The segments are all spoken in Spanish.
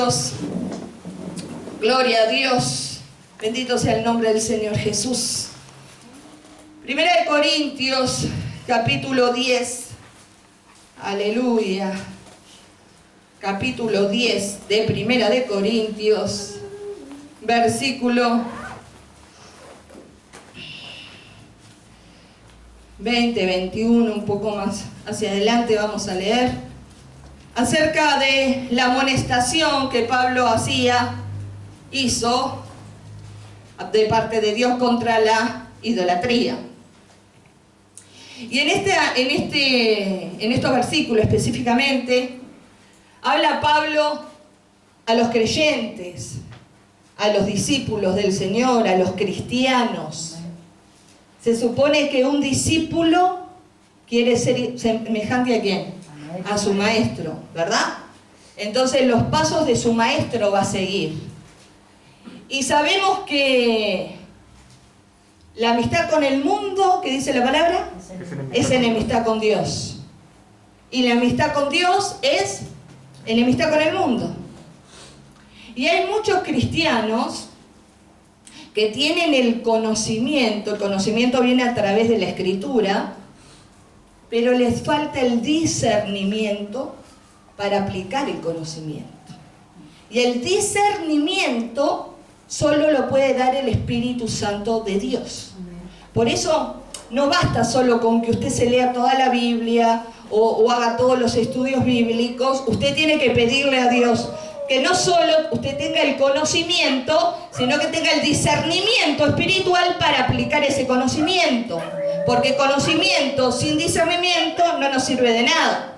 Dios, gloria a Dios, bendito sea el nombre del Señor Jesús. Primera de Corintios, capítulo 10, aleluya, capítulo 10 de Primera de Corintios, versículo 20, 21, un poco más hacia adelante vamos a leer acerca de la amonestación que Pablo hizo de parte de Dios contra la idolatría. Y en estos versículos específicamente, habla Pablo a los creyentes, a los discípulos del Señor, a los cristianos. Se supone que un discípulo quiere ser semejante ¿a quién? A su maestro, ¿verdad? Entonces los pasos de su maestro va a seguir. Y sabemos que la amistad con el mundo, ¿qué dice la palabra? Es enemistad con Dios. Y la amistad con Dios es enemistad con el mundo. Y hay muchos cristianos que tienen el conocimiento viene a través de la Escritura, pero les falta el discernimiento para aplicar el conocimiento. Y el discernimiento solo lo puede dar el Espíritu Santo de Dios. Por eso no basta solo con que usted se lea toda la Biblia o haga todos los estudios bíblicos. Usted tiene que pedirle a Dios que no solo usted tenga el conocimiento, sino que tenga el discernimiento espiritual para aplicar ese conocimiento. Porque conocimiento sin discernimiento no nos sirve de nada.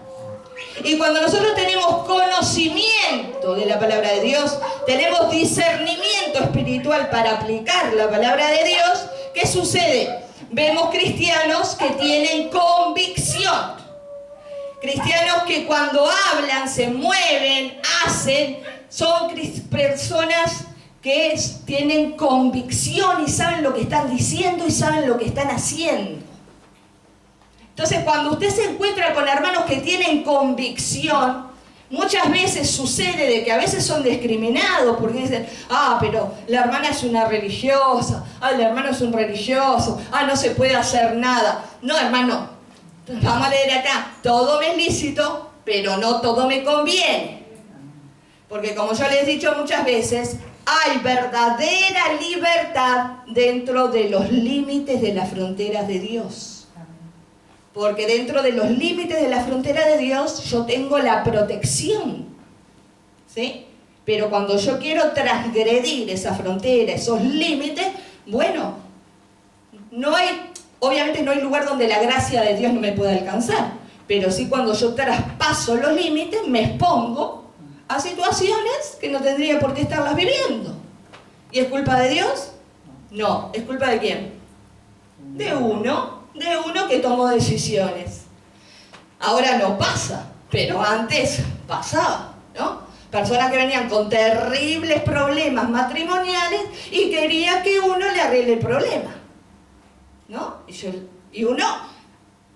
Y cuando nosotros tenemos conocimiento de la palabra de Dios, tenemos discernimiento espiritual para aplicar la palabra de Dios, ¿qué sucede? Vemos cristianos que tienen convicción. Cristianos que cuando hablan, se mueven, hacen, son personas que tienen convicción y saben lo que están diciendo y saben lo que están haciendo. Entonces, cuando usted se encuentra con hermanos que tienen convicción, muchas veces sucede de que a veces son discriminados porque dicen, pero la hermana es una religiosa, el hermano es un religioso, no se puede hacer nada. No, hermano, vamos a leer acá, todo me es lícito, pero no todo me conviene. Porque como yo les he dicho muchas veces, hay verdadera libertad dentro de los límites de las fronteras de Dios. Porque dentro de los límites de la frontera de Dios yo tengo la protección, ¿sí? Pero cuando yo quiero transgredir esa frontera, esos límites, bueno, obviamente no hay lugar donde la gracia de Dios no me pueda alcanzar. Pero sí, cuando yo traspaso los límites, me expongo a situaciones que no tendría por qué estarlas viviendo. ¿Y es culpa de Dios? No. ¿Es culpa de quién? De uno que tomó decisiones. Ahora no pasa, pero antes pasaba, ¿no? Personas que venían con terribles problemas matrimoniales y quería que uno le arregle el problema, ¿no? Y uno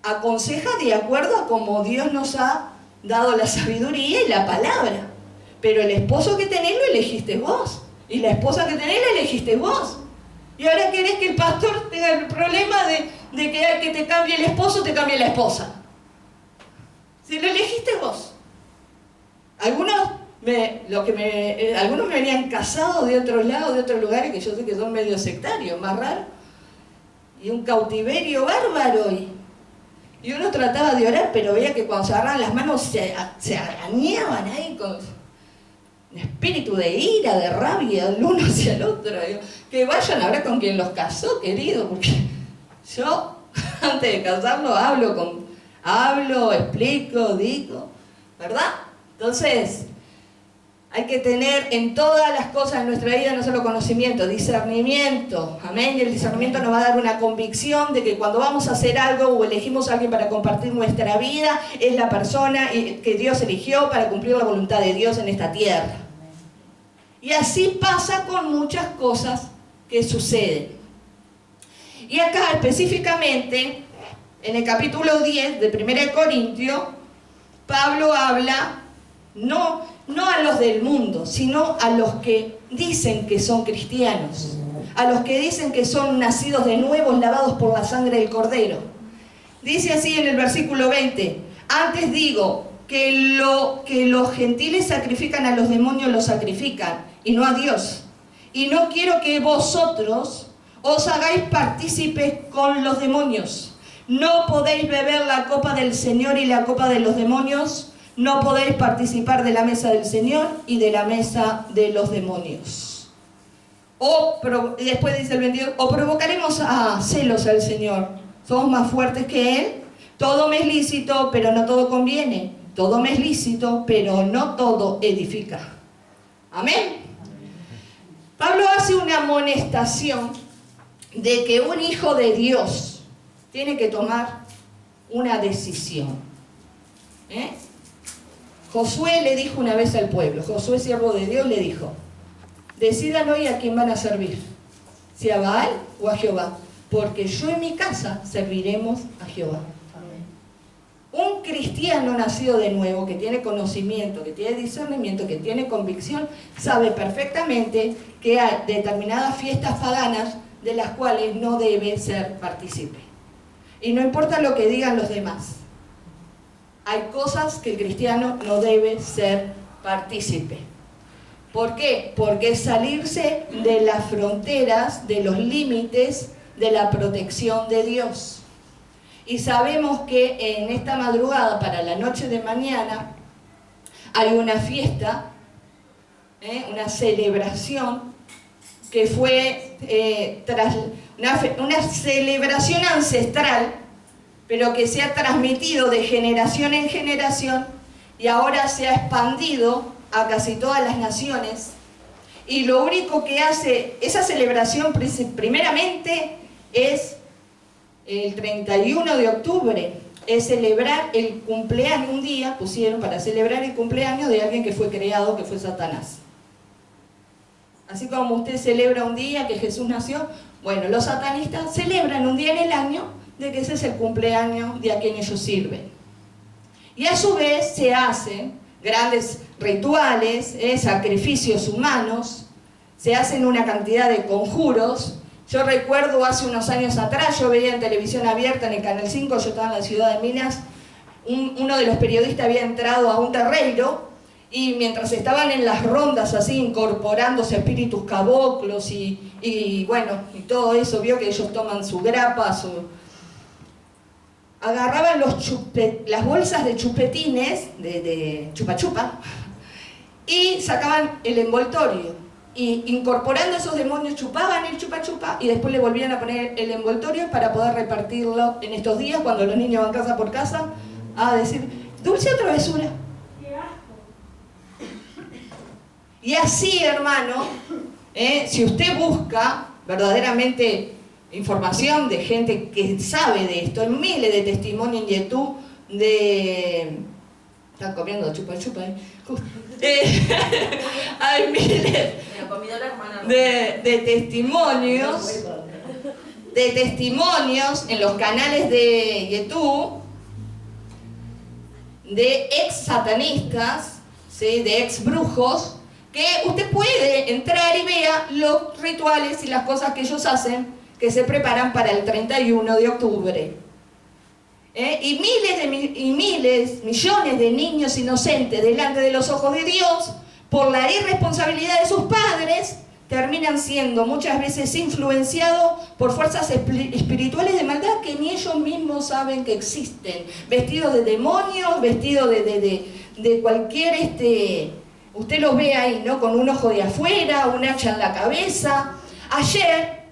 aconseja de acuerdo a cómo Dios nos ha dado la sabiduría y la palabra. Pero el esposo que tenés lo elegiste vos. Y la esposa que tenés la elegiste vos. Y ahora querés que el pastor tenga el problema de que al que te cambie el esposo, te cambie la esposa. Si lo elegiste vos. Algunos me venían casados de otros lados, de otros lugares, que yo sé que son medio sectarios, más raros. Y un cautiverio bárbaro. Y uno trataba de orar, pero veía que cuando se agarraban las manos se arañaban ahí con un espíritu de ira, de rabia, el uno hacia el otro. Digo, que vayan a hablar con quien los casó, querido, porque yo, antes de casarlo, hablo, explico, digo, ¿verdad? Entonces, hay que tener en todas las cosas de nuestra vida no solo conocimiento, discernimiento, amén. Y el discernimiento nos va a dar una convicción de que cuando vamos a hacer algo o elegimos a alguien para compartir nuestra vida, es la persona que Dios eligió para cumplir la voluntad de Dios en esta tierra. Y así pasa con muchas cosas que suceden. Y acá específicamente, en el capítulo 10 de 1 Corintios, Pablo habla, no no a los del mundo, sino a los que dicen que son cristianos, a los que dicen que son nacidos de nuevo, lavados por la sangre del Cordero. Dice así en el versículo 20, antes digo que los gentiles sacrifican a los demonios, los sacrifican, y no a Dios. Y no quiero que vosotros os hagáis partícipes con los demonios. No podéis beber la copa del Señor y la copa de los demonios. No podéis participar de la mesa del Señor y de la mesa de los demonios. Y después dice el 22, o provocaremos a celos al Señor. Somos más fuertes que Él. Todo me es lícito, pero no todo conviene. Todo me es lícito, pero no todo edifica. Amén. Pablo hace una amonestación de que un hijo de Dios tiene que tomar una decisión. Josué le dijo una vez al pueblo, Josué, siervo de Dios, le dijo, decidan hoy a quién van a servir, si a Baal o a Jehová, porque yo en mi casa serviremos a Jehová. Un cristiano nacido de nuevo, que tiene conocimiento, que tiene discernimiento, que tiene convicción, sabe perfectamente que hay determinadas fiestas paganas de las cuales no debe ser partícipe. Y no importa lo que digan los demás. Hay cosas que el cristiano no debe ser partícipe. ¿Por qué? Porque es salirse de las fronteras, de los límites de la protección de Dios. Y sabemos que en esta madrugada, para la noche de mañana, hay una fiesta, una celebración, que fue una celebración ancestral, pero que se ha transmitido de generación en generación y ahora se ha expandido a casi todas las naciones. Y lo único que hace esa celebración primeramente es el 31 de octubre, es celebrar el cumpleaños, un día pusieron para celebrar el cumpleaños de alguien que fue creado, que fue Satanás. Así como usted celebra un día que Jesús nació, bueno, los satanistas celebran un día en el año de que ese es el cumpleaños de a quien ellos sirven. Y a su vez se hacen grandes rituales, sacrificios humanos, se hacen una cantidad de conjuros. Yo recuerdo hace unos años atrás, yo veía en televisión abierta en el Canal 5, yo estaba en la ciudad de Minas, uno de los periodistas había entrado a un terreiro y mientras estaban en las rondas así incorporándose espíritus caboclos y bueno, y todo eso, vio que ellos toman su grapa, agarraban las bolsas de chupetines, de chupa chupa, y sacaban el envoltorio. Y incorporando esos demonios chupaban el chupa chupa y después le volvían a poner el envoltorio para poder repartirlo en estos días cuando los niños van casa por casa a decir, dulce o travesura. Y así, hermano, si usted busca verdaderamente información de gente que sabe de esto, hay miles de testimonios en YouTube de... Están comiendo chupa chupa, hay miles de testimonios en los canales de YouTube de ex satanistas, ¿sí? De ex brujos, que usted puede entrar y vea los rituales y las cosas que ellos hacen, que se preparan para el 31 de octubre. Y millones de niños inocentes delante de los ojos de Dios, por la irresponsabilidad de sus padres, terminan siendo muchas veces influenciados por fuerzas espirituales de maldad que ni ellos mismos saben que existen, vestidos de demonios, vestidos de cualquier... Usted los ve ahí, ¿no? Con un ojo de afuera, un hacha en la cabeza. Ayer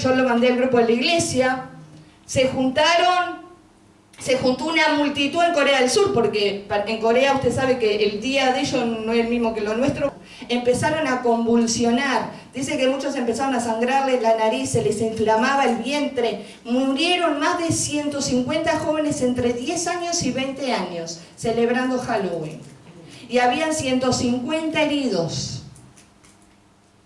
yo lo mandé al grupo de la iglesia, se juntó una multitud en Corea del Sur, porque en Corea usted sabe que el día de ellos no es el mismo que lo nuestro. Empezaron a convulsionar, dice que muchos empezaron a sangrarles la nariz, se les inflamaba el vientre. Murieron más de 150 jóvenes entre 10 años y 20 años celebrando Halloween. Y habían 150 heridos.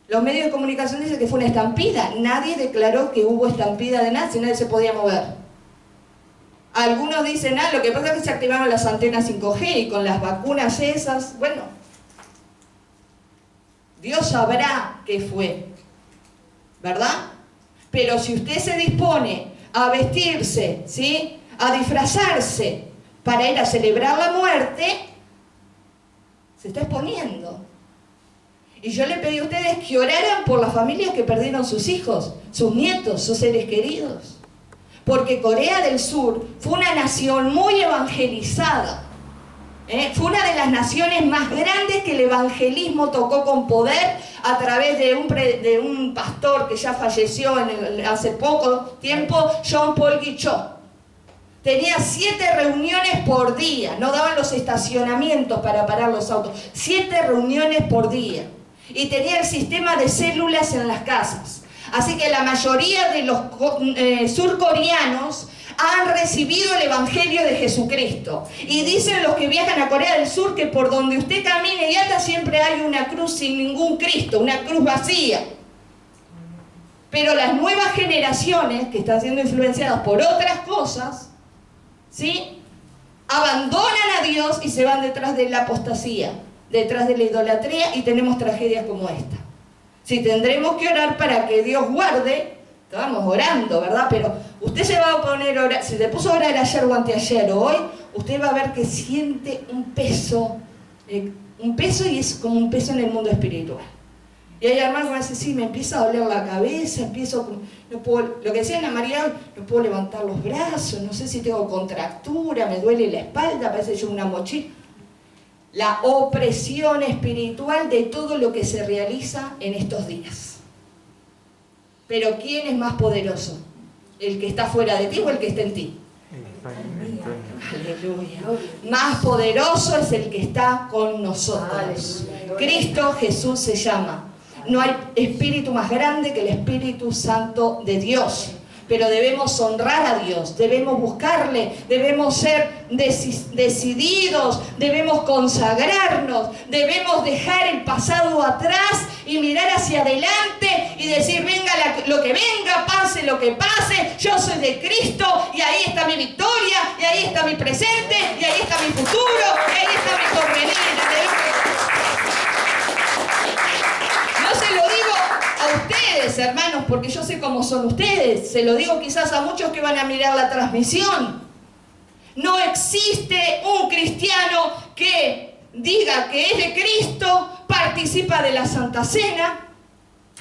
Los medios de comunicación dicen que fue una estampida. Nadie declaró que hubo estampida de nazis, nadie se podía mover. Algunos dicen, lo que pasa es que se activaron las antenas 5G y con las vacunas esas, bueno, Dios sabrá qué fue, ¿verdad? Pero si usted se dispone a vestirse, ¿sí?, a disfrazarse para ir a celebrar la muerte, se está exponiendo. Y yo le pedí a ustedes que oraran por las familias que perdieron sus hijos, sus nietos, sus seres queridos. Porque Corea del Sur fue una nación muy evangelizada. Fue una de las naciones más grandes que el evangelismo tocó con poder a través de un pastor que ya falleció hace poco tiempo, John Paul Guichot. Tenía 7 reuniones por día, no daban los estacionamientos para parar los autos, 7 reuniones por día. Y tenía el sistema de células en las casas. Así que la mayoría de los surcoreanos han recibido el Evangelio de Jesucristo. Y dicen los que viajan a Corea del Sur que por donde usted camine y anda siempre hay una cruz sin ningún Cristo, una cruz vacía. Pero las nuevas generaciones que están siendo influenciadas por otras cosas, ¿sí?, abandonan a Dios y se van detrás de la apostasía, detrás de la idolatría, y tenemos tragedias como esta. Si tendremos que orar para que Dios guarde, estamos orando, ¿verdad? Pero usted se va a poner a orar, si se puso a orar ayer o anteayer o hoy, usted va a ver que siente un peso y es como un peso en el mundo espiritual. Y hay hermanos que me dicen, sí, me empieza a doler la cabeza, no puedo, lo que decía Ana María, no puedo levantar los brazos, no sé si tengo contractura, me duele la espalda, parece yo una mochila. La opresión espiritual de todo lo que se realiza en estos días. Pero ¿quién es más poderoso? ¿El que está fuera de ti o el que está en ti? Aleluya. Más poderoso es el que está con nosotros. Cristo Jesús se llama. No hay espíritu más grande que el Espíritu Santo de Dios. Pero debemos honrar a Dios, debemos buscarle, debemos ser decididos, debemos consagrarnos, debemos dejar el pasado atrás y mirar hacia adelante y decir, venga lo que venga, pase lo que pase, yo soy de Cristo y ahí está mi victoria, y ahí está mi presente, y ahí está mi futuro, y ahí está mi porvenir. No se lo digo a ustedes, hermanos, porque yo sé cómo son ustedes. Se lo digo quizás a muchos que van a mirar la transmisión. No existe un cristiano que diga que es de Cristo, participa de la Santa Cena,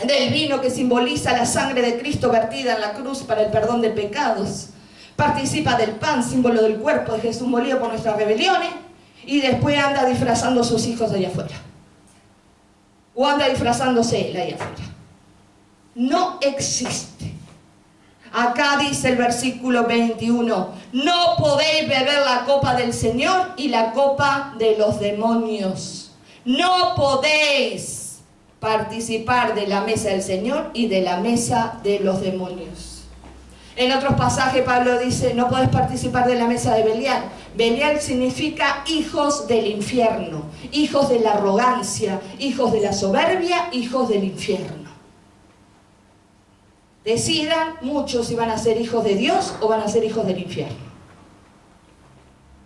del vino que simboliza la sangre de Cristo vertida en la cruz para el perdón de pecados, participa del pan, símbolo del cuerpo de Jesús molido por nuestras rebeliones, y después anda disfrazando a sus hijos allá afuera. O anda disfrazándose él allá afuera. No existe. Acá dice el versículo 21, no podéis beber la copa del Señor y la copa de los demonios. No podéis participar de la mesa del Señor y de la mesa de los demonios. En otros pasajes Pablo dice, no podés participar de la mesa de Belial. Belial significa hijos del infierno, hijos de la arrogancia, hijos de la soberbia, hijos del infierno. Decidan muchos si van a ser hijos de Dios o van a ser hijos del infierno.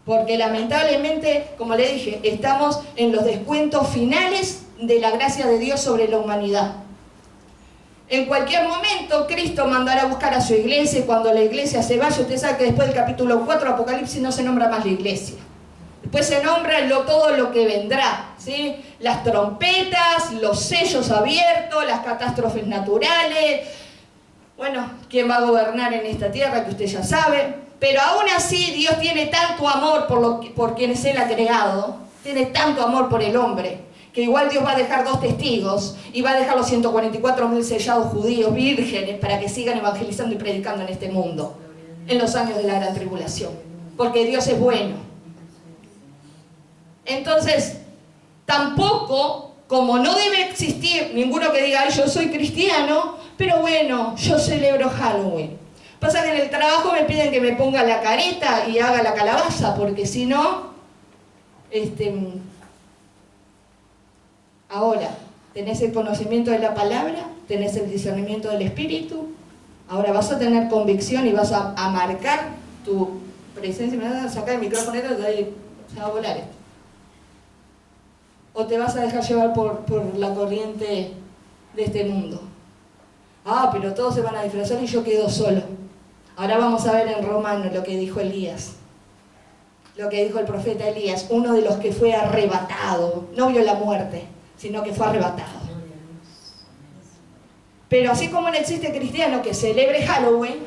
Porque lamentablemente, como le dije, estamos en los descuentos finales de la gracia de Dios sobre la humanidad. En cualquier momento Cristo mandará a buscar a su iglesia, y cuando la iglesia se vaya, usted sabe que después del capítulo 4 Apocalipsis no se nombra más la iglesia. Después se nombra todo lo que vendrá, ¿sí? Las trompetas, los sellos abiertos, las catástrofes naturales. Bueno, ¿quién va a gobernar en esta tierra? Que usted ya sabe. Pero aún así Dios tiene tanto amor por quienes Él ha creado, tiene tanto amor por el hombre, que igual Dios va a dejar 2 testigos y va a dejar los 144.000 sellados judíos vírgenes para que sigan evangelizando y predicando en este mundo en los años de la gran tribulación, porque Dios es bueno. Entonces, tampoco, como no debe existir ninguno que diga, ay, yo soy cristiano, pero bueno, yo celebro Halloween. Pasa que en el trabajo me piden que me ponga la careta y haga la calabaza, porque si no, ahora, tenés el conocimiento de la palabra, tenés el discernimiento del Espíritu, ahora vas a tener convicción y vas a marcar tu presencia, me vas a sacar el micrófono, se va a volar esto. O te vas a dejar llevar por la corriente de este mundo. Ah, pero todos se van a disfrazar y yo quedo solo. Ahora vamos a ver en Romanos lo que dijo Elías. Lo que dijo el profeta Elías, uno de los que fue arrebatado, no vio la muerte, sino que fue arrebatado. Pero así como no existe cristiano que celebre Halloween,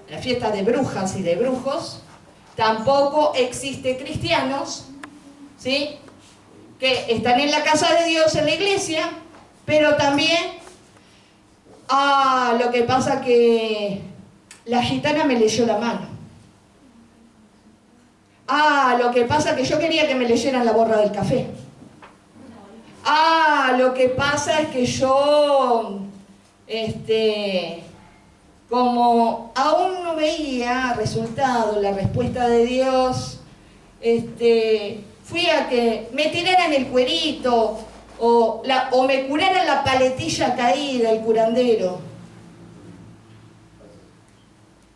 la fiesta de brujas y de brujos, tampoco existe cristianos, ¿sí?, que están en la casa de Dios, en la iglesia, pero también, lo que pasa que la gitana me leyó la mano. Lo que pasa que yo quería que me leyeran la borra del café. Lo que pasa es que yo, como aún no veía resultado, la respuesta de Dios, fui a que me tiraran el cuerito o me curaran la paletilla caída, el curandero.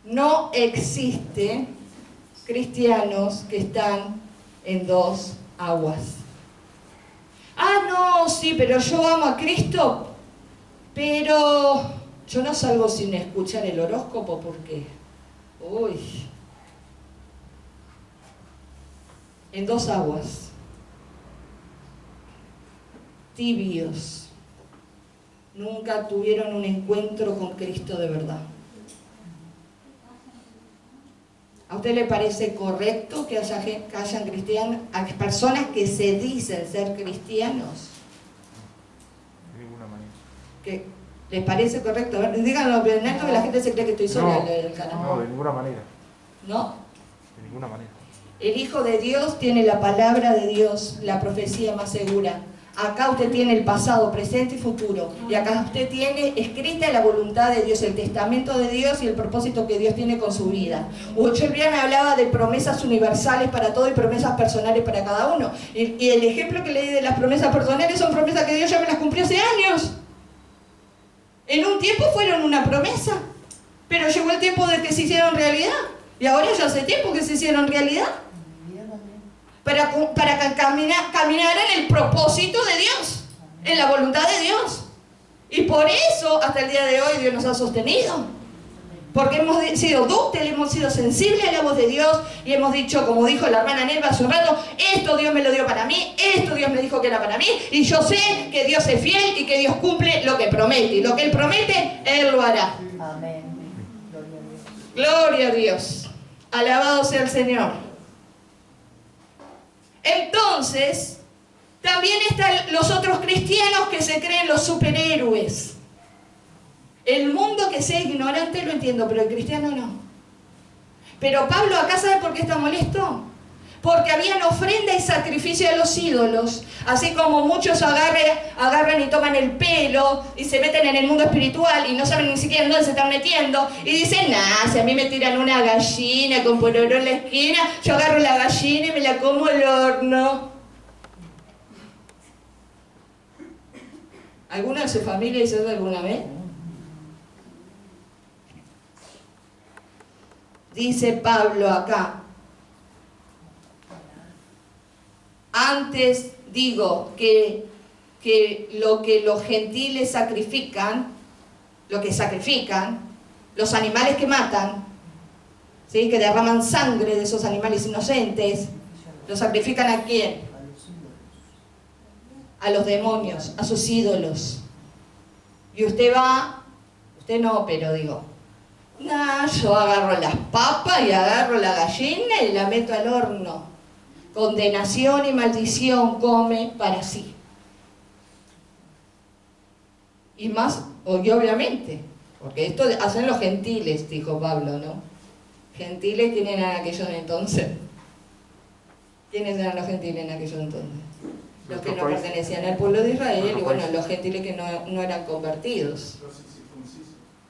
No existen cristianos que están en dos aguas. No, sí, pero yo amo a Cristo, pero yo no salgo sin escuchar el horóscopo porque, en dos aguas, tibios, nunca tuvieron un encuentro con Cristo de verdad. ¿A usted le parece correcto que hayan cristianos, personas que se dicen ser cristianos? De ninguna manera. ¿Qué? ¿Les parece correcto? A ver, díganlo en alto que la gente se cree que estoy sola en el canal. No, de ninguna manera. ¿No? De ninguna manera. El Hijo de Dios tiene la palabra de Dios, la profecía más segura. Acá usted tiene el pasado, presente y futuro. Y acá usted tiene escrita la voluntad de Dios, el testamento de Dios y el propósito que Dios tiene con su vida. Hugo Churrián hablaba de promesas universales para todo y promesas personales para cada uno. Y el ejemplo que leí de las promesas personales son promesas que Dios ya me las cumplió hace años. En un tiempo fueron una promesa, pero llegó el tiempo de que se hicieron realidad. Y ahora ya hace tiempo que se hicieron realidad. Para caminar en el propósito de Dios, en la voluntad de Dios. Y por eso, hasta el día de hoy, Dios nos ha sostenido. Porque hemos sido dúctiles, hemos sido sensibles a la voz de Dios y hemos dicho, como dijo la hermana Nelva hace un rato, esto Dios me lo dio para mí, esto Dios me dijo que era para mí, y yo sé que Dios es fiel y que Dios cumple lo que promete. Y lo que Él promete, Él lo hará. Amén. Gloria a Dios. Alabado sea el Señor. Entonces, también están los otros cristianos que se creen los superhéroes. El mundo que sea ignorante lo entiendo, pero el cristiano no. Pero Pablo acá, ¿sabe por qué está molesto? Porque habían ofrenda y sacrificio a los ídolos. Así como muchos agarran y toman el pelo y se meten en el mundo espiritual y no saben ni siquiera en dónde se están metiendo. Y dicen, si a mí me tiran una gallina con pororó en la esquina, yo agarro la gallina y me la como al horno. ¿Alguno de su familia hizo eso alguna vez? Dice Pablo acá. Antes digo que lo que los gentiles sacrifican, los animales que matan, ¿sí?, que derraman sangre de esos animales inocentes, ¿lo sacrifican a quién? A los demonios, a sus ídolos. Y usted no, pero digo, yo agarro las papas y agarro la gallina y la meto al horno. Condenación y maldición come para sí. Y más, obviamente, porque esto hacen los gentiles, dijo Pablo, ¿no? Gentiles, ¿quiénes eran aquellos entonces? ¿Quiénes eran los gentiles en aquellos entonces? Los que no pertenecían al pueblo de Israel y bueno, los gentiles que no eran convertidos.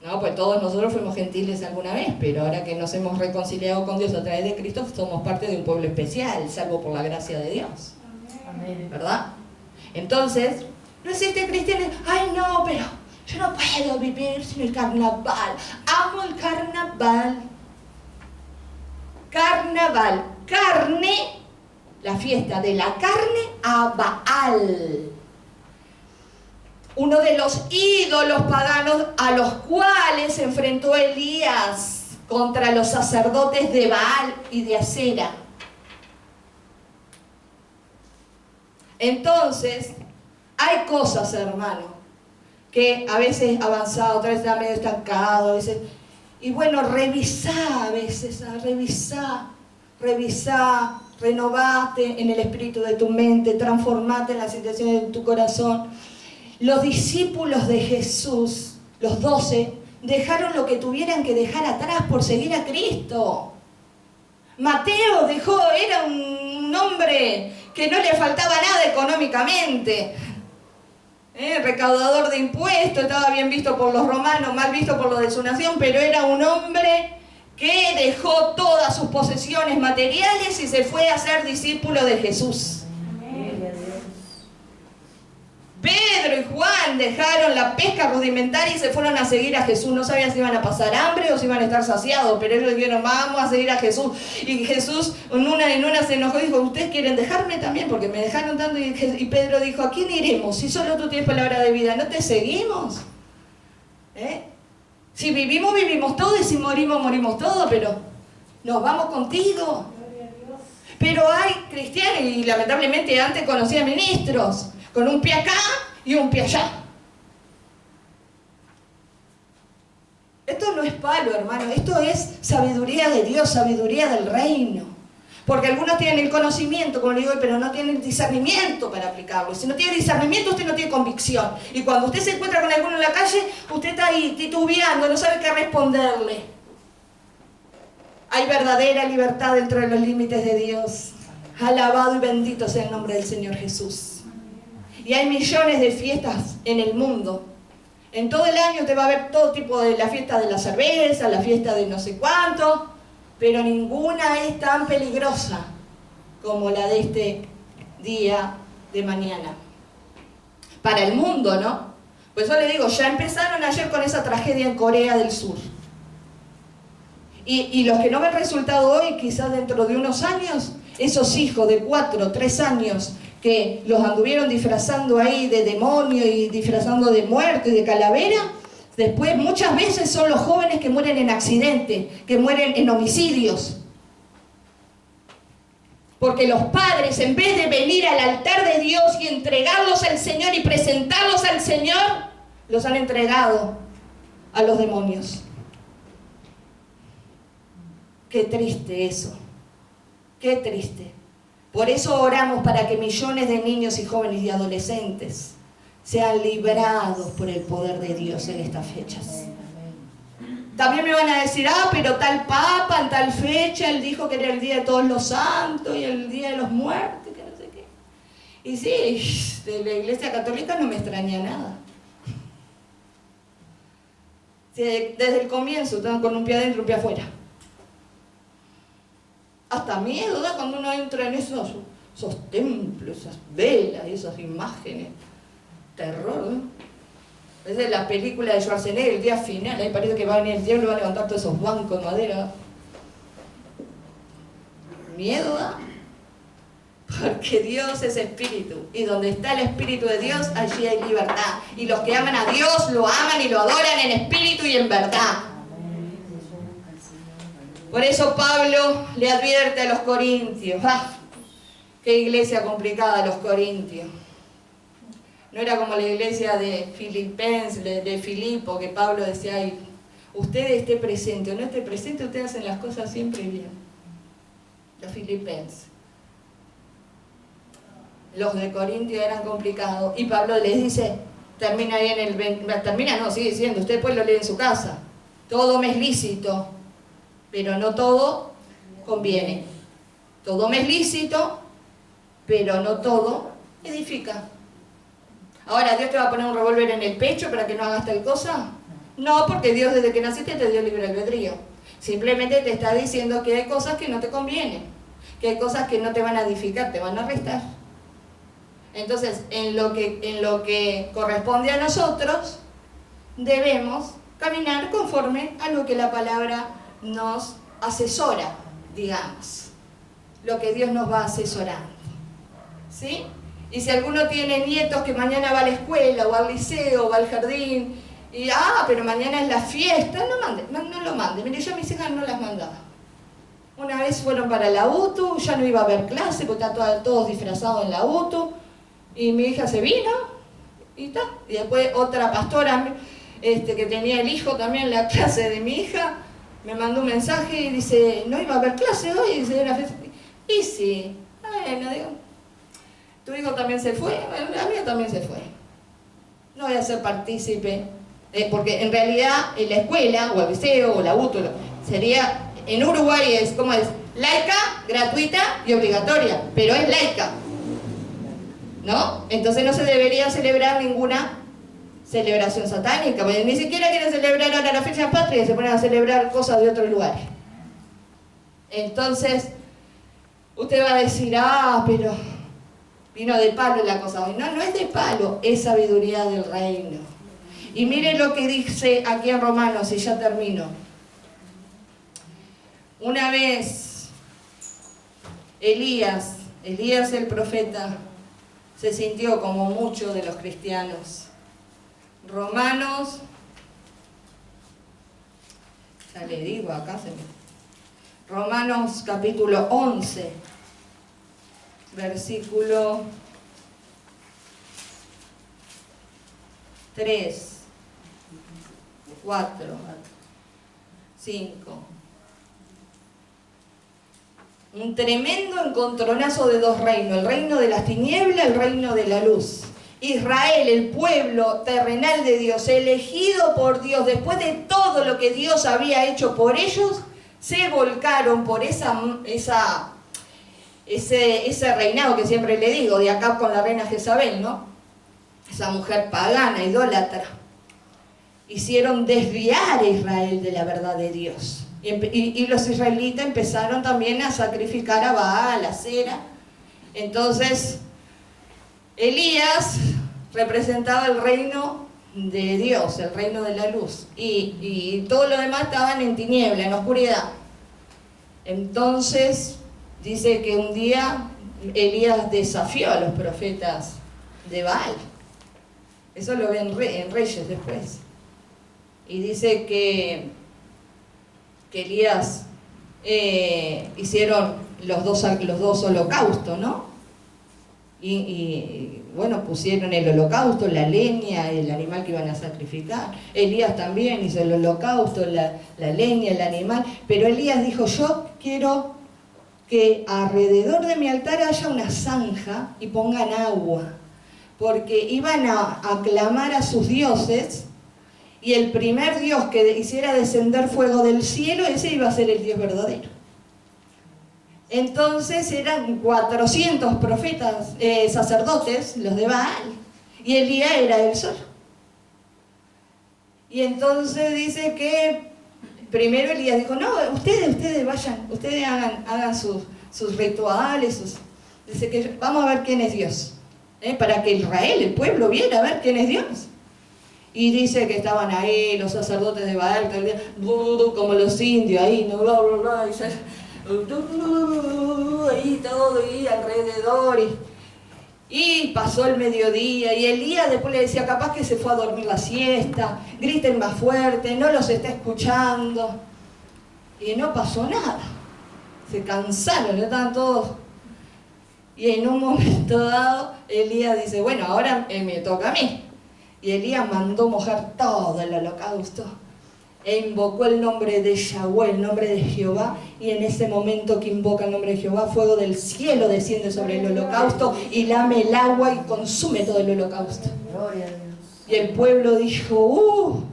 No, pues todos nosotros fuimos gentiles alguna vez, pero ahora que nos hemos reconciliado con Dios a través de Cristo, somos parte de un pueblo especial, salvo por la gracia de Dios. Amén. ¿Verdad? Entonces, no existe cristiano, no, pero yo no puedo vivir sin el carnaval. Amo el carnaval. carnaval. Carne, la fiesta de la carne a Baal. Uno de los ídolos paganos a los cuales se enfrentó Elías contra los sacerdotes de Baal y de Acera. Entonces, hay cosas, hermano, que a veces avanzado, otra vez está medio estancado, a veces, y bueno, revisá a veces, revisá, renovate en el espíritu de tu mente, transformate en las intenciones de tu corazón. Los discípulos de Jesús, los 12, dejaron lo que tuvieran que dejar atrás por seguir a Cristo. Mateo era un hombre que no le faltaba nada económicamente. Recaudador de impuestos, estaba bien visto por los romanos, mal visto por los de su nación, pero era un hombre que dejó todas sus posesiones materiales y se fue a ser discípulo de Jesús. Pedro y Juan dejaron la pesca rudimentaria y se fueron a seguir a Jesús. No sabían si iban a pasar hambre o si iban a estar saciados, pero ellos dijeron, vamos a seguir a Jesús. Y Jesús en una se enojó y dijo, ¿ustedes quieren dejarme también? Porque me dejaron tanto. Y Pedro dijo, ¿a quién iremos? Si solo tú tienes palabra de vida, ¿no te seguimos? Si vivimos, vivimos todo, y si morimos, morimos todo, pero nos vamos contigo. Pero hay cristianos, y lamentablemente antes conocía ministros, con un pie acá y un pie allá. Esto no es palo, hermano, esto es sabiduría de Dios, sabiduría del reino. Porque algunos tienen el conocimiento, como le digo, pero no tienen el discernimiento para aplicarlo. Si no tiene discernimiento, usted no tiene convicción. Y cuando usted se encuentra con alguno en la calle, usted está ahí titubeando, no sabe qué responderle. Hay verdadera libertad dentro de los límites de Dios. Alabado y bendito sea el nombre del Señor Jesús. Y hay millones de fiestas en el mundo. En todo el año te va a ver todo tipo de la fiesta de la cerveza, la fiesta de no sé cuánto, pero ninguna es tan peligrosa como la de este día de mañana. Para el mundo, ¿no? Pues yo le digo, ya empezaron ayer con esa tragedia en Corea del Sur. Y los que no ven resultado hoy, quizás dentro de unos años, esos hijos de 4, 3 años que los anduvieron disfrazando ahí de demonio y disfrazando de muerto y de calavera, después muchas veces son los jóvenes que mueren en accidentes, que mueren en homicidios. Porque los padres, en vez de venir al altar de Dios y entregarlos al Señor y presentarlos al Señor, los han entregado a los demonios. Qué triste eso, qué triste. Por eso oramos para que millones de niños y jóvenes y adolescentes sean librados por el poder de Dios en estas fechas. También me van a decir, pero tal papa en tal fecha, él dijo que era el día de todos los santos y el día de los muertos, que no sé qué. Y sí, de la Iglesia Católica no me extraña nada. Sí, desde el comienzo están con un pie adentro y un pie afuera. Hasta miedo da cuando uno entra en esos templos, esas velas y esas imágenes. Terror, ¿no? Esa es la película de Schwarzenegger, el día final, ahí parece que va a venir el diablo y va a levantar todos esos bancos de madera. Miedo da. Porque Dios es espíritu, y donde está el espíritu de Dios, allí hay libertad. Y los que aman a Dios lo aman y lo adoran en espíritu y en verdad. Por eso Pablo le advierte a los corintios. Qué iglesia complicada los corintios. No era como la iglesia de Filipenses, de Filipo, que Pablo decía, ay, usted esté presente o no esté presente, ustedes hacen las cosas siempre bien. Los Filipenses. Los de Corintio eran complicados. Y Pablo les dice, termina ahí en el... sigue diciendo, usted después lo lee en su casa. Todo me es lícito, pero no todo conviene. Todo me es lícito, pero no todo edifica. Ahora, ¿Dios te va a poner un revólver en el pecho para que no hagas tal cosa? No, porque Dios desde que naciste te dio libre albedrío. Simplemente te está diciendo que hay cosas que no te convienen, que hay cosas que no te van a edificar, te van a restar. Entonces, en lo que corresponde a nosotros, debemos caminar conforme a lo que la palabra nos asesora. digamos, lo que Dios nos va asesorando. ¿Sí? Y si alguno tiene nietos que mañana va a la escuela, o al liceo, o va al jardín, y pero mañana es la fiesta, no lo mande. Mire, yo a mis hijas no las mandaba. Una vez fueron para la UTU, ya no iba a haber clase, porque estaban todos disfrazados en la UTU, y mi hija se vino, y está. Y después otra pastora que tenía el hijo también en la clase de mi hija, me mandó un mensaje y dice, no iba a haber clase hoy, y dice, era fiesta. Y sí, bueno, digo, tu hijo también se fue, bueno, la mía también se fue. No voy a ser partícipe, porque en realidad en la escuela, o el liceo, o la UTU, sería, en Uruguay es, ¿cómo es? Laica, gratuita y obligatoria, pero es laica, ¿no? Entonces no se debería celebrar ninguna celebración satánica, porque ni siquiera quieren celebrar ahora la fecha patria, se ponen a celebrar cosas de otros lugares. Entonces, usted va a decir, pero vino de palo la cosa hoy. No, no es de palo, es sabiduría del reino. Y mire lo que dice aquí en Romanos, y ya termino. Una vez, Elías el profeta, se sintió como muchos de los cristianos. Romanos, ya le digo, Romanos capítulo 11, versículo 3, 4, 5. Un tremendo encontronazo de dos reinos, el reino de las tinieblas, el reino de la luz. Israel, el pueblo terrenal de Dios, elegido por Dios, después de todo lo que Dios había hecho por ellos, se volcaron por ese reinado que siempre le digo, de Acab con la reina Jezabel, ¿no? Esa mujer pagana, idólatra. Hicieron desviar a Israel de la verdad de Dios. Y los israelitas empezaron también a sacrificar a Baal, a Acera. Entonces, Elías representaba el reino de Dios, el reino de la luz. Y todo lo demás estaban en tiniebla, en oscuridad. Entonces, dice que un día Elías desafió a los profetas de Baal. Eso lo ven en Reyes después. Y dice que Elías hicieron los dos holocaustos, ¿no? Y bueno, pusieron el holocausto, la leña, el animal que iban a sacrificar. Elías también hizo el holocausto, la leña, el animal. Pero Elías dijo, yo quiero que alrededor de mi altar haya una zanja y pongan agua. Porque iban a aclamar a sus dioses, y el primer dios que hiciera descender fuego del cielo, ese iba a ser el Dios verdadero. Entonces eran 400 profetas, sacerdotes, los de Baal, y Elías era él solo. Y entonces dice que primero Elías dijo, no, ustedes vayan, ustedes hagan sus rituales, dice que vamos a ver quién es Dios, para que Israel, el pueblo, viera a ver quién es Dios. Y dice que estaban ahí los sacerdotes de Baal, como los indios ahí, ¿no? Ahí todo, y alrededor. Y pasó el mediodía, y Elías después le decía, capaz que se fue a dormir la siesta, griten más fuerte, no los está escuchando. Y no pasó nada. Se cansaron, estaban todos. Y en un momento dado, Elías dice, bueno, ahora me toca a mí. Y Elías mandó mojar todo el holocausto e invocó el nombre de Yahweh, el nombre de Jehová, y en ese momento que invoca el nombre de Jehová, fuego del cielo desciende sobre el holocausto y lame el agua y consume todo el holocausto. Y el pueblo dijo,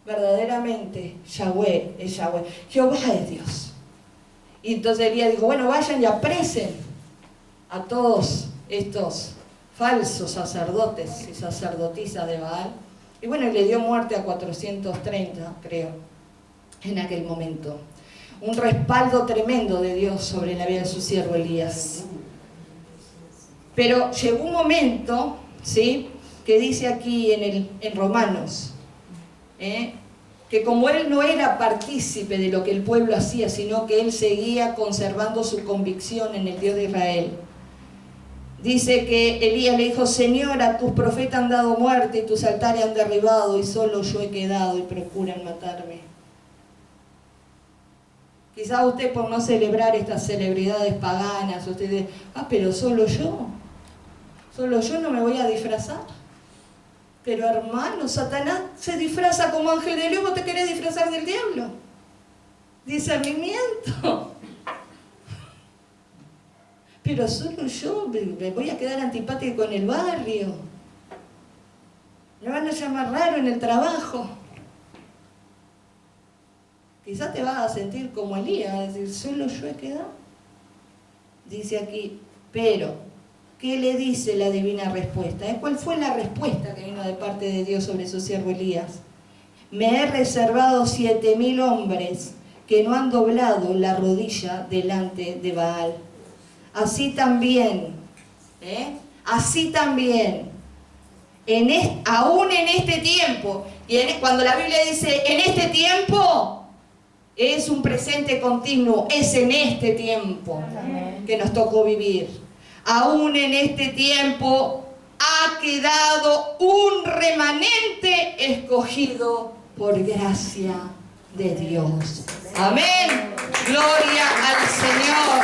verdaderamente Yahweh es Yahweh, Jehová es Dios. Y entonces Elías dijo, bueno, vayan y apresen a todos estos falsos sacerdotes y sacerdotisas de Baal. Y bueno, le dio muerte a 430, creo, en aquel momento. Un respaldo tremendo de Dios sobre la vida de su siervo Elías. Pero llegó un momento, ¿sí?, que dice aquí en Romanos, que como él no era partícipe de lo que el pueblo hacía, sino que él seguía conservando su convicción en el Dios de Israel, dice que Elías le dijo: Señor, a tus profetas han dado muerte y tus altares han derribado, y solo yo he quedado y procuran matarme. Quizás usted, por no celebrar estas celebridades paganas, usted dice: pero solo yo no me voy a disfrazar. Pero hermano, Satanás se disfraza como ángel de luz, ¿vos te querés disfrazar del diablo? Discernimiento. Pero solo yo me voy a quedar antipático en el barrio. Me van a llamar raro en el trabajo. Quizás te vas a sentir como Elías, a decir: solo yo he quedado. Dice aquí, pero ¿qué le dice la divina respuesta? ¿Cuál fue la respuesta que vino de parte de Dios sobre su siervo Elías? Me he reservado 7.000 hombres que no han doblado la rodilla delante de Baal. Así también, aún en este tiempo, y cuando la Biblia dice en este tiempo, es un presente continuo, es en este tiempo que nos tocó vivir. Aún en este tiempo ha quedado un remanente escogido por gracia de Dios. Amén. Gloria al Señor.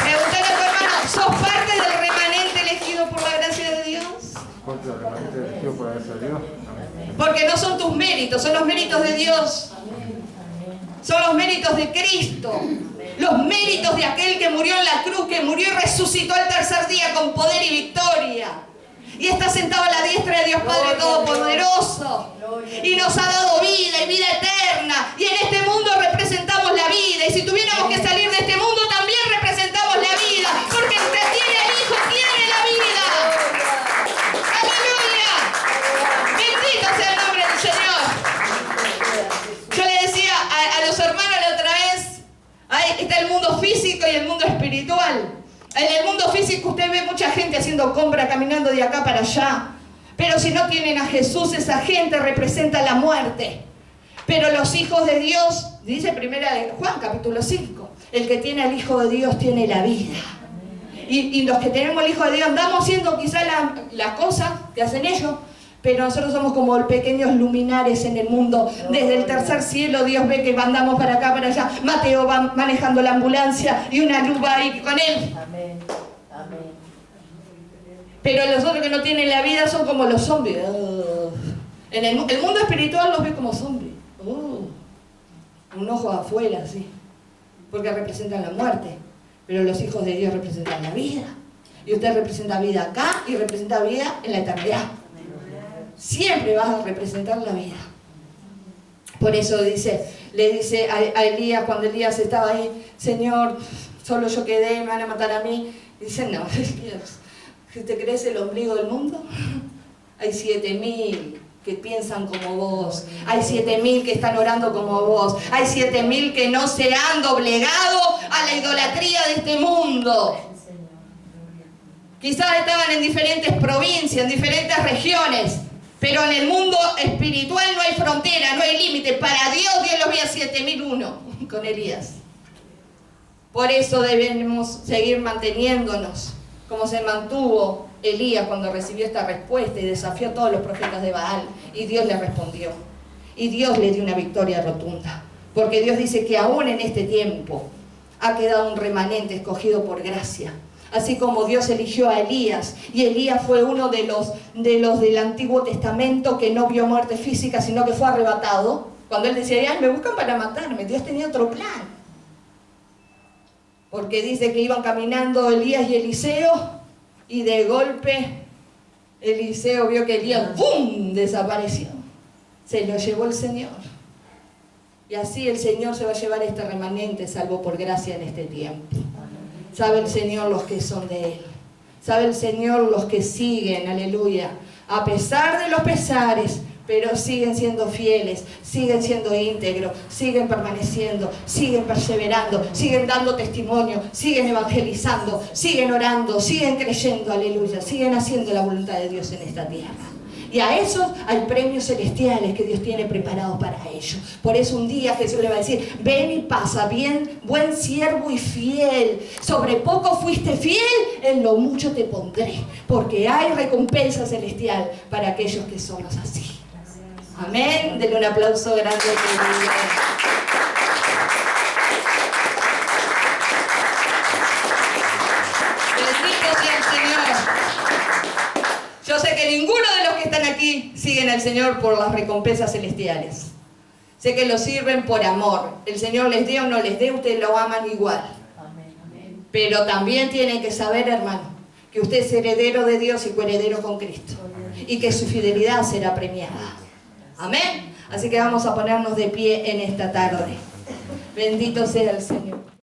Pregúntale a tu hermano: ¿sos parte del remanente elegido por la gracia de Dios? Parte del remanente elegido por la gracia de Dios. Amén. Porque no son tus méritos, son los méritos de Dios. Son los méritos de Cristo. Los méritos de aquel que murió en la cruz, que murió y resucitó al tercer día con poder y victoria. Y está sentado a la diestra de Dios Padre Todopoderoso. Y nos ha dado vida y vida eterna. Y en este mundo representamos la vida. Y si tuviéramos que salir de este mundo, también representamos la vida. Porque el que tiene al Hijo tiene la vida. ¡Aleluya! Bendito sea el nombre del Señor. Yo le decía a los hermanos la otra vez, ahí está el mundo físico y el mundo espiritual. En el mundo físico usted ve mucha gente haciendo compra, caminando de acá para allá. Pero si no tienen a Jesús, esa gente representa la muerte. Pero los hijos de Dios, dice primera de Juan capítulo 5, el que tiene al Hijo de Dios tiene la vida. Y los que tenemos el Hijo de Dios andamos haciendo quizá la cosa que hacen ellos, pero nosotros somos como pequeños luminares en el mundo. Desde el tercer cielo Dios ve que andamos para acá, para allá. Mateo va manejando la ambulancia y una luz va ahí con él. Amén. Amén. Pero los otros que no tienen la vida son como los zombies. En el mundo espiritual los ve como zombies. Un ojo afuera, así. Porque representan la muerte. Pero los hijos de Dios representan la vida. Y usted representa vida acá y representa vida en la eternidad. Siempre vas a representar la vida. Por eso le dice a Elías, cuando Elías estaba ahí: Señor, solo yo quedé, me van a matar a mí. Y dice: no, ¿te crees el ombligo del mundo? Hay 7.000 que piensan como vos. Hay 7.000 que están orando como vos. Hay 7.000 que no se han doblegado a la idolatría de este mundo. Quizás estaban en diferentes provincias, en diferentes regiones. Pero en el mundo espiritual no hay frontera, no hay límite. Para Dios los veía 7.001 con Elías. Por eso debemos seguir manteniéndonos como se mantuvo Elías cuando recibió esta respuesta y desafió a todos los profetas de Baal. Y Dios le respondió. Y Dios le dio una victoria rotunda. Porque Dios dice que aún en este tiempo ha quedado un remanente escogido por gracia. Así como Dios eligió a Elías, y Elías fue uno de los del Antiguo Testamento que no vio muerte física, sino que fue arrebatado. Cuando él decía: ay, me buscan para matarme, Dios tenía otro plan. Porque dice que iban caminando Elías y Eliseo, y de golpe Eliseo vio que Elías ¡pum!, desapareció. Se lo llevó el Señor. Y así el Señor se va a llevar este remanente salvo por gracia en este tiempo. Sabe el Señor los que son de Él. Sabe el Señor los que siguen, aleluya. A pesar de los pesares, pero siguen siendo fieles, siguen siendo íntegros, siguen permaneciendo, siguen perseverando, siguen dando testimonio, siguen evangelizando, siguen orando, siguen creyendo, aleluya. Siguen haciendo la voluntad de Dios en esta tierra. Y a esos hay premios celestiales que Dios tiene preparados para ellos. Por eso un día Jesús le va a decir, ven y pasa, bien, buen siervo y fiel. Sobre poco fuiste fiel, en lo mucho te pondré. Porque hay recompensa celestial para aquellos que somos así. Amén. Denle un aplauso grande a Dios. Bendito sea el Señor. Yo sé que ninguno de los que están aquí siguen al Señor por las recompensas celestiales. Sé que lo sirven por amor. El Señor les dé o no les dé, ustedes lo aman igual. Pero también tienen que saber, hermano, que usted es heredero de Dios y coheredero con Cristo. Y que su fidelidad será premiada. Amén. Así que vamos a ponernos de pie en esta tarde. Bendito sea el Señor.